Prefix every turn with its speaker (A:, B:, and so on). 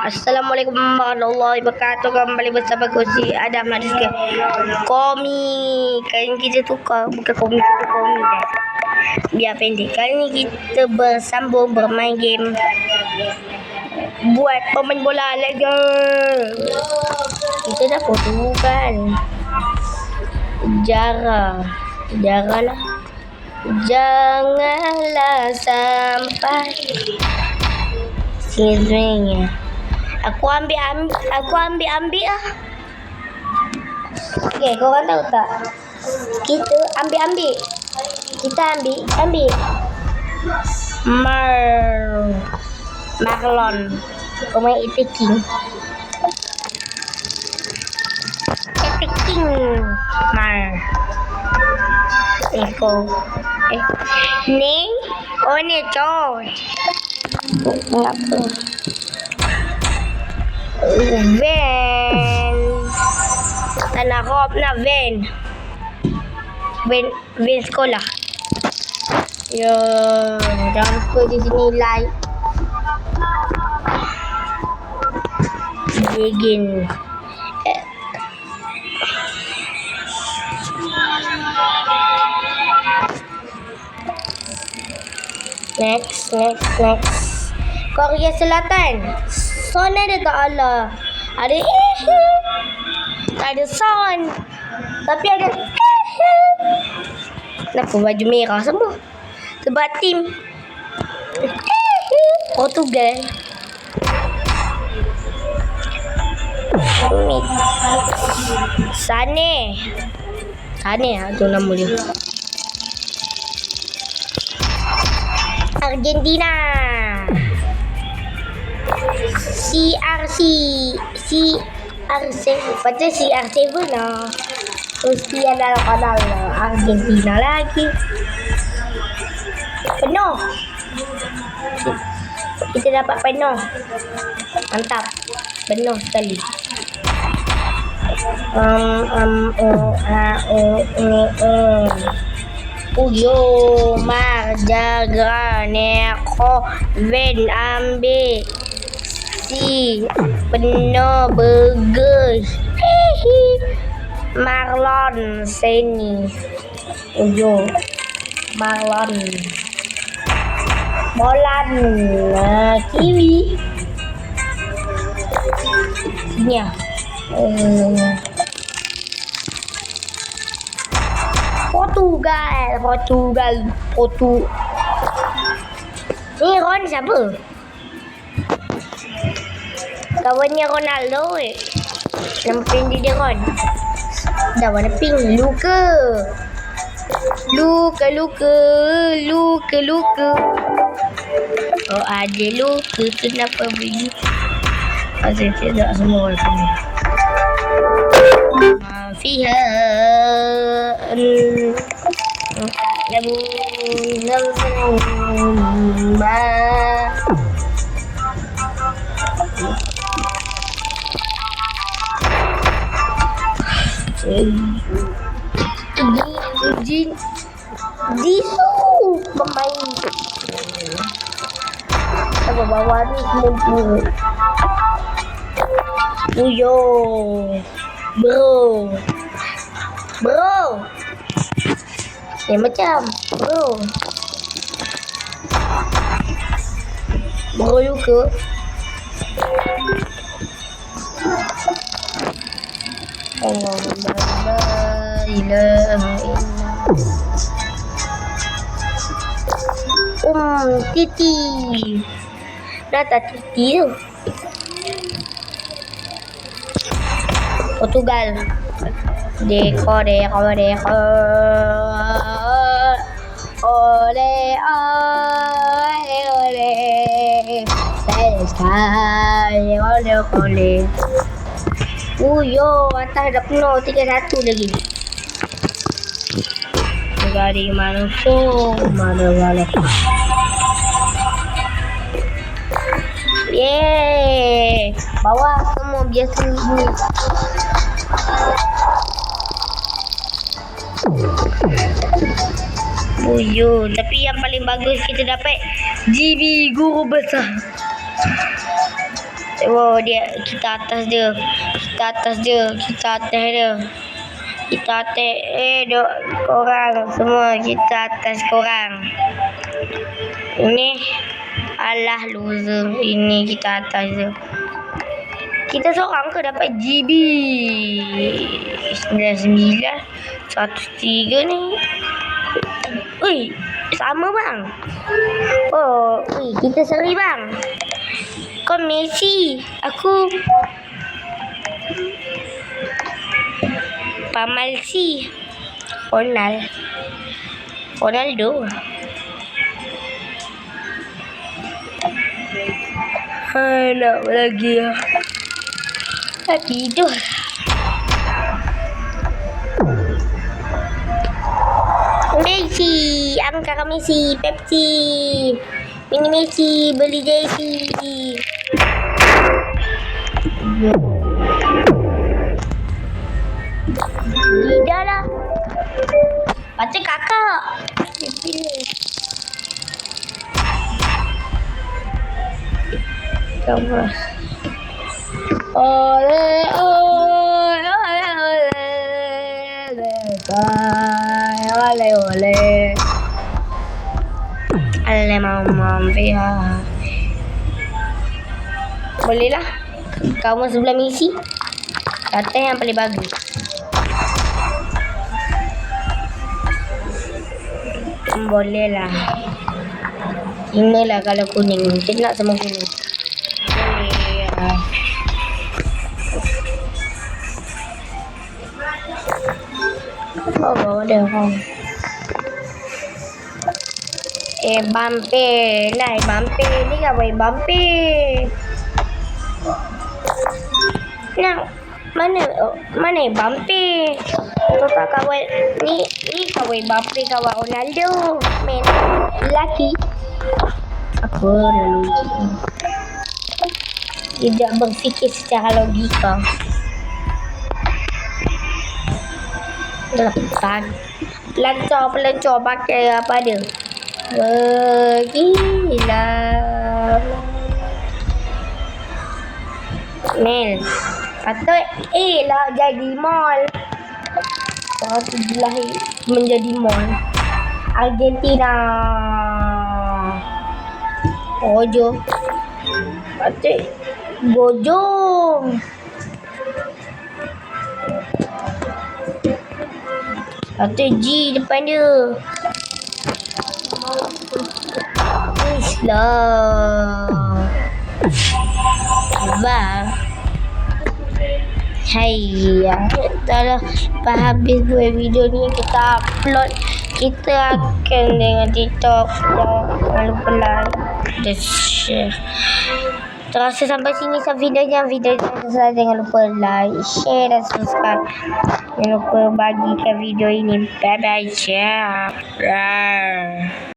A: Assalamualaikum warahmatullahi wabarakatuh. Kembali bersama aku si Adam Hadiske. Komik. Kali ni kita tukar, bukan komik, kita komik dah. Biar pendek. Kali ni kita bersambung bermain game buat pemain bola. Let's go. Kita dah foto kan. Jarah lah. Janganlah sampai sebenarnya aku ambil lah. Okey, korang tahu tak? Kita ambil. Marlon pemain attacking. Ni coy. Kenapa? Van. Tanah rob nak van sekolah. Ya, jangan lupa di sini like. Begin. Next. Korea Selatan. Son ada tak Allah? Ada tak ada son. Tapi ada Kenapa baju merah semua? Sebab tim Portugal. Sane tu nama dia. Argentina. Patut CR7 lah. Mesti ada kanal lah. Argentina lagi. Penuh. Kita dapat penuh. Mantap. Penuh sekali. Uyo marjaga neko ven ambil si penuh bagus. Marlon sini. Uyo Marlon Bolan Kiwi sini ya. Portugal. Ni Ron siapa? Kawannya Ronaldo Nama pendek dia Ron. Dah warna pink. Luka. Oh ada luka. Kenapa begini? Asyik tidak semua orang ni. Fiha lagu Disu pemain apa bawah ni semua. Uyo bro macam bro juga. Allah la ilaha illallah. Titi Data Titi tu Portugal. Deko ole Uyo atas dah penuh 3-1 lagi. Dari mana tu? Mana? Yeay. Bawah semua biasa ni. Uyo, tapi yang paling bagus kita dapat GB guru besar. Oh, kita atas dia. Kita atas dia. Kita atas korang semua. Kita atas korang. Ini alah loser. Ini kita atas dia. Kita seorang ke dapat GB 99 103 ni. Ui, sama bang. Oh, ui, kita seri bang. Kau Messi, aku Pamalsi. Ronaldo. Nak lagi ya. Tidur. Messi, angkat Messi, Pepsi, mini Messi, beli jersey. Tidak lah. Baca kakak. Kamu. Ole. Ale mama via. Boleh lah. Kamu sebelah Messi. Kata yang paling bagus. Boleh lah. Inilah kalau kuning. Kita nak semua kuning. Boleh lah. Oh, ada orang. Bampe. Lah, bampe. Ni kan boleh bampe. Nah, mana bampe? Tukar kawan ni kawan bampe kawan Ronaldo. Main lelaki. Apa lalu? Tidak berfikir secara logika. Pelancong pakai apa dia? Gila. Mel. Patut lah jadi mall. Patut dilahir menjadi mall. Argentina. Ojo. Patut bojong. Patut G depan dia. Islam. Bang. Hai ya. Dah habis buat video ni, kita upload. Kita akan dengan TikTok. Jangan lupa like dan share. Terasa sampai sini videonya. Jangan lupa like, share dan subscribe. Jangan lupa bagikan video ini. Bye bye. Ciao.